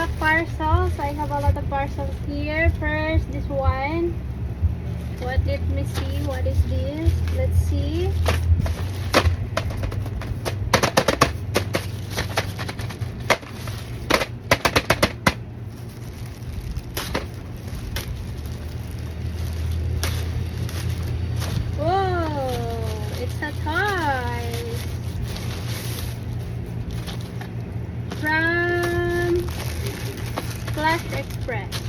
unpack parcels. I have a lot of parcels here. First, this one. Let me see. What is this? Let's see. From Flash Express.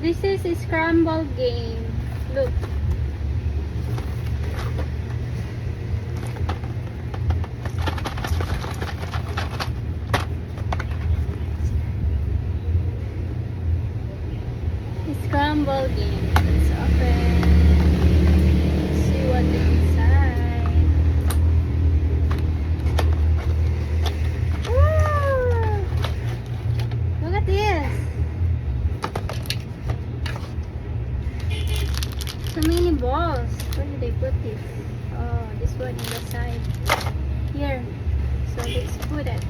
This is a scramble game. Look. Scramble game. Let's open. Let's see what is inside. Woo! Look at this. So many balls. Where did they put this? Oh, this one on the side. Here. So let's put it.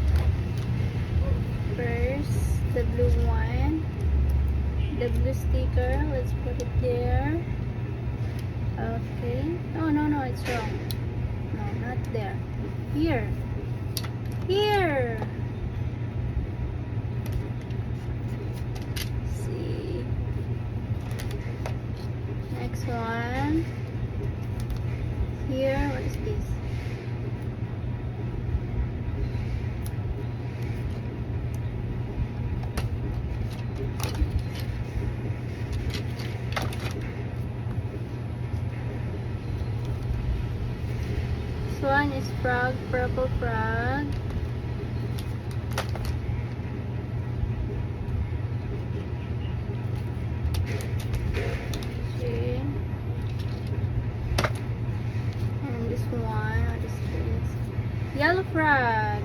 First, the blue one. The blue sticker. Let's put it there. Okay. Oh, no, it's wrong. No, not there. Here. Here. See. Next one. Here, what is this? This one is frog, purple frog. Yellow frog.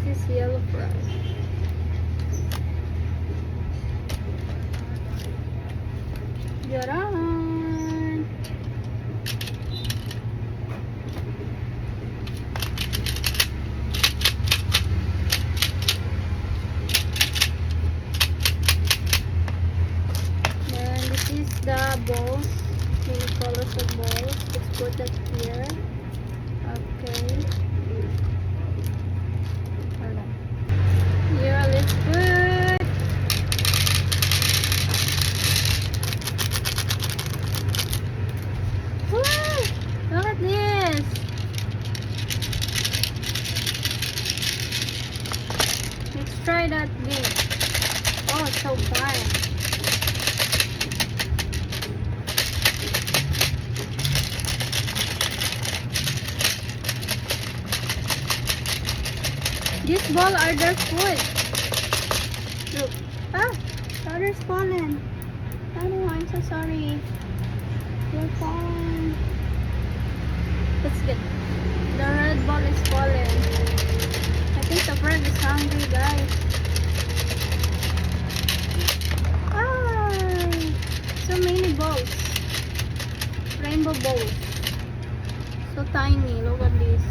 This is yellow frog. Yaran. And this is the balls. Many colors of balls. Let's put that here. Okay. Hold on. Yeah, let's put. Woo! Look at this. Let's try that game. Oh, it's so fun. These balls are their food. Look. Ah! Powder's fallen. Oh no, I'm so sorry. They're fallen. Let's get. The red ball is fallen. I think the bird is hungry, guys. Ah! So many balls. Rainbow balls. So tiny. Look at this.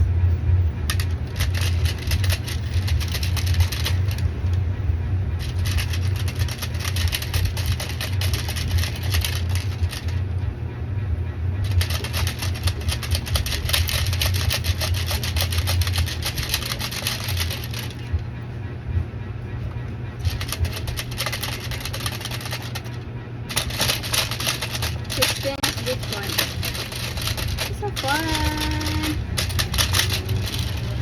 This one. It's so fun.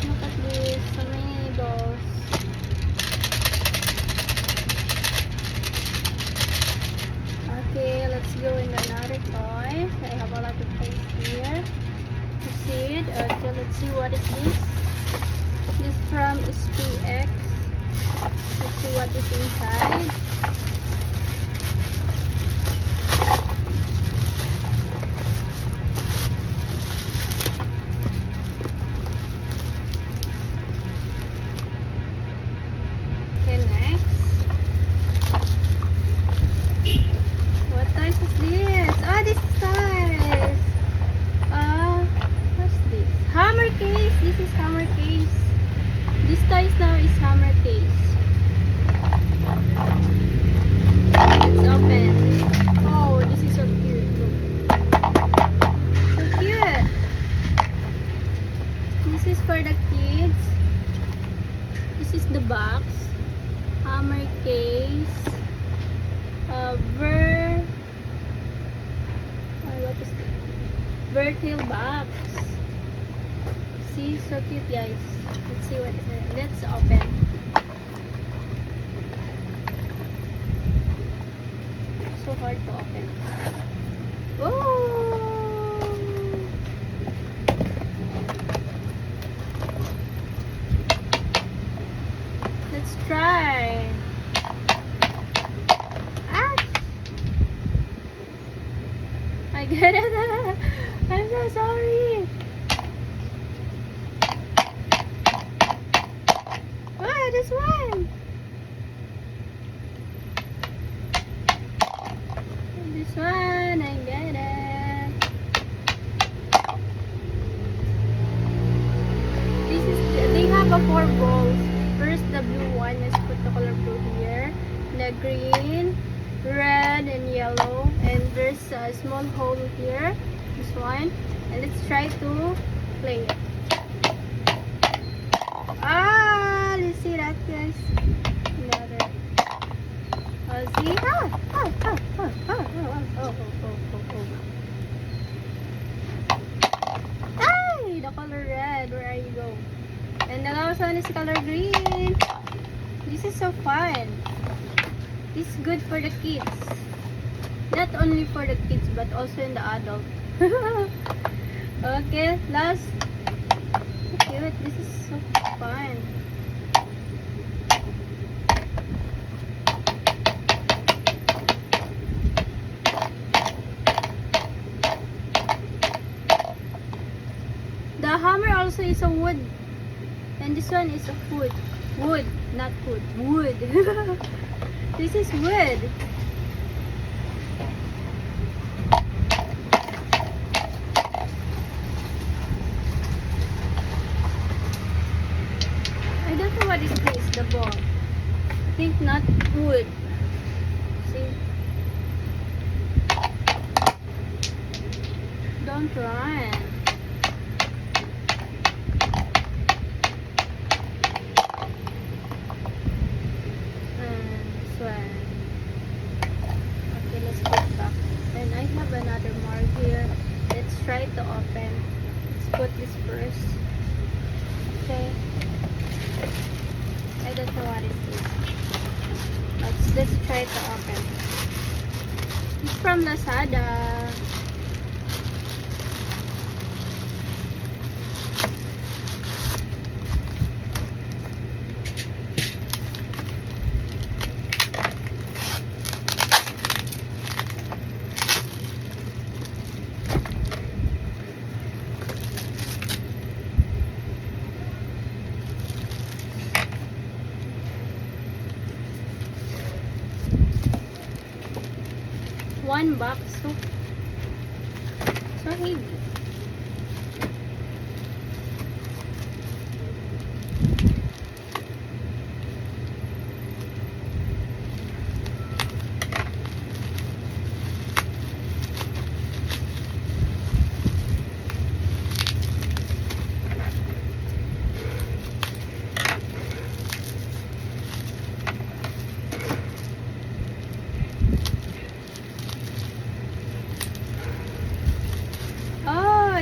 Look at this. So many balls. Okay, let's go in another toy. I have a lot of things here to see it. Okay, let's see what is this. This is from SPX. Let's see what is inside. what is this? Vertil box. See, so cute, guys. Let's see what is it. Let's open. So hard to open. Oh! Let's try. Ah! I get it. I'm so sorry. Oh, this one. This one, I get it. They have a 4 balls. First, the blue one. Let's put the color blue here. The green, red, and yellow. And there's a small hole here. This one. And let's try to play it. Ah, let's see that, guys. Another. See? Ay, the color red. Where are you go? And the last one is color green. This is so fun. This is good for the kids. Not only for the kids, but also in the adult. Okay, last. Cute. This is so fun. The hammer also is a wood. And this one is a wood. Wood, not wood. Wood. This is wood. I don't know what is this, the ball. I think not wood. See? Don't run. Okay, let's put back. And I have another mark here. Let's try to open. Let's put this first. Okay. I don't know what is this. Let's try to open. It's from Lazada. One box, so heavy.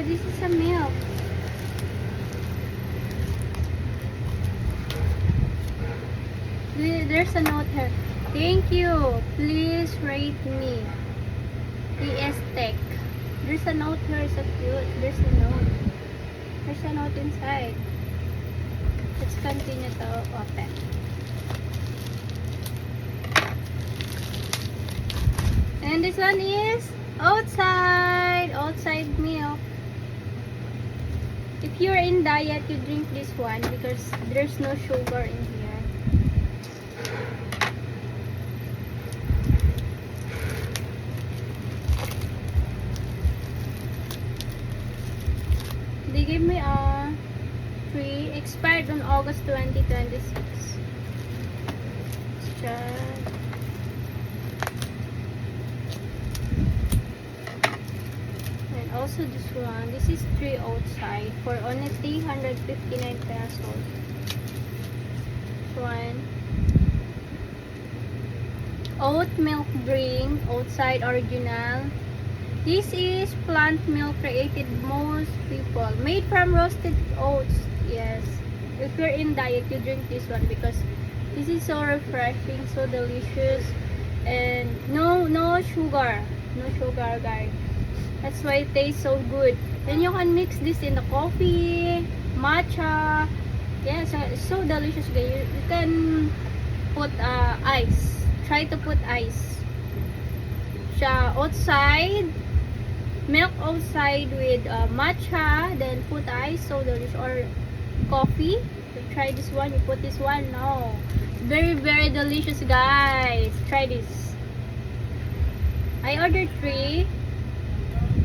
This is a milk. There's a note here. Thank you. Please rate me. PS Tech. There's a note here. So cute. There's a note. There's a note inside. Let's continue to open. And this one is outside milk. If you're in diet, you drink this one because there's no sugar in here. They gave me a free, expired on August 2026. Let's try. Also this one, this is 3 outside for only 359 pesos. This one. Oat milk drink, outside original. This is plant milk created most people. Made from roasted oats. Yes. If you're in diet, you drink this one because this is so refreshing, so delicious, and no sugar. No sugar, guys. That's why it tastes so good. Then you can mix this in the coffee, matcha. Yeah, so delicious, guys. You can put ice. Try to put ice. Siya outside, milk outside with matcha, then put ice, so delicious. Or coffee. You try this one, you put this one. No, very delicious, guys. Try this. I ordered 3.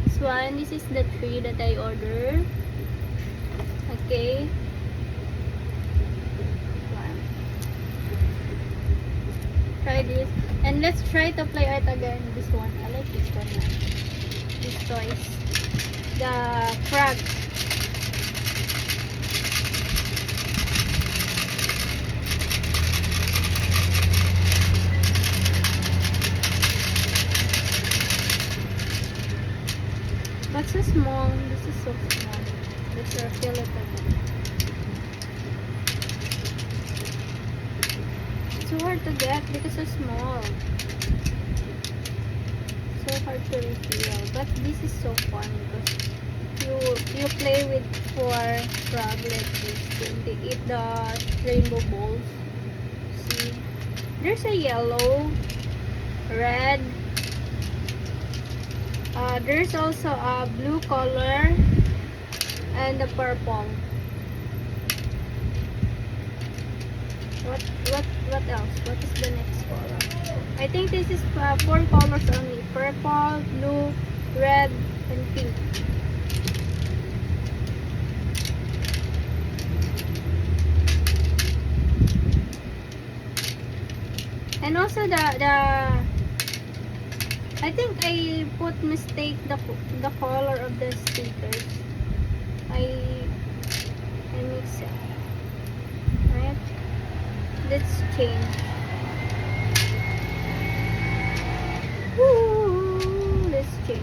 This one, this is the 3 that I ordered. Okay. Try this, and let's try to play it again. This one, I like this one. These toys, the frog. But so small. This is so small. Let's refill it again. So hard to get because it's small. So hard to refill. But this is so fun because you play with 4 frog like this. Then they eat the rainbow balls. See? There's a yellow, red. There's also a blue color and the purple. What else? What is the next color? I think this is 4 colors only. Purple, blue, red, and pink. And also the I think I put mistake the color of the stickers. I mix it. Right? Let's change. Woo! Let's change.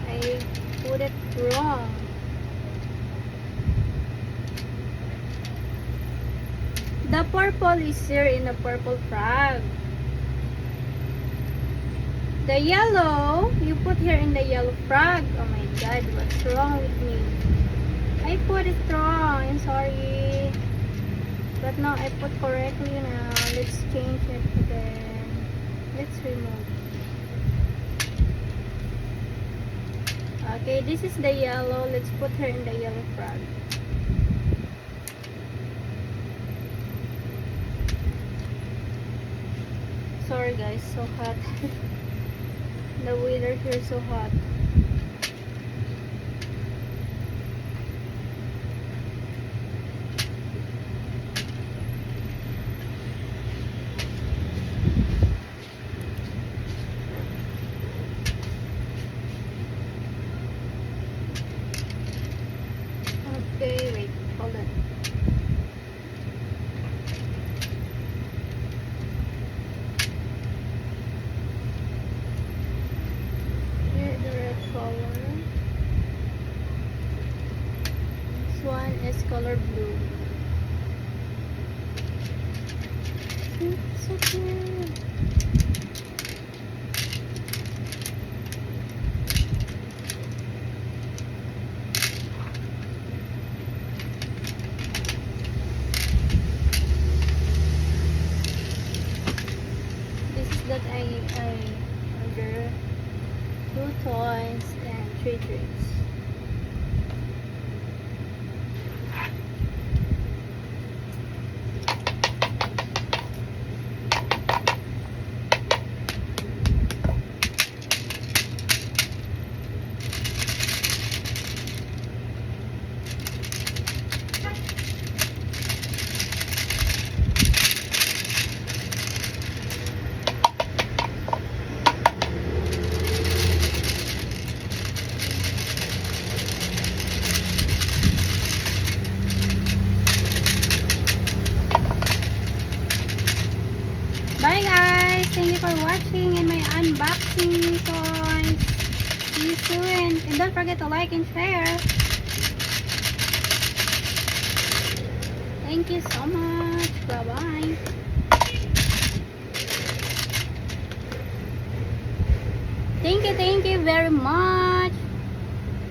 I put it wrong. The purple is here in the purple frog. The yellow, you put here in the yellow frog. Oh my god, what's wrong with me? I put it wrong. I'm sorry. But now I put correctly now. Let's change it again. Let's remove. Okay, this is the yellow. Let's put her in the yellow frog. Sorry guys, so hot. The weather here is so hot. Okay, wait, hold on. Here the red color. This one is color blue. It's so cute. That I order 2 toys and 3 drinks. for watching in my unboxing toys. See you soon. And don't forget to like and share. Thank you so much. Bye-bye. Thank you very much.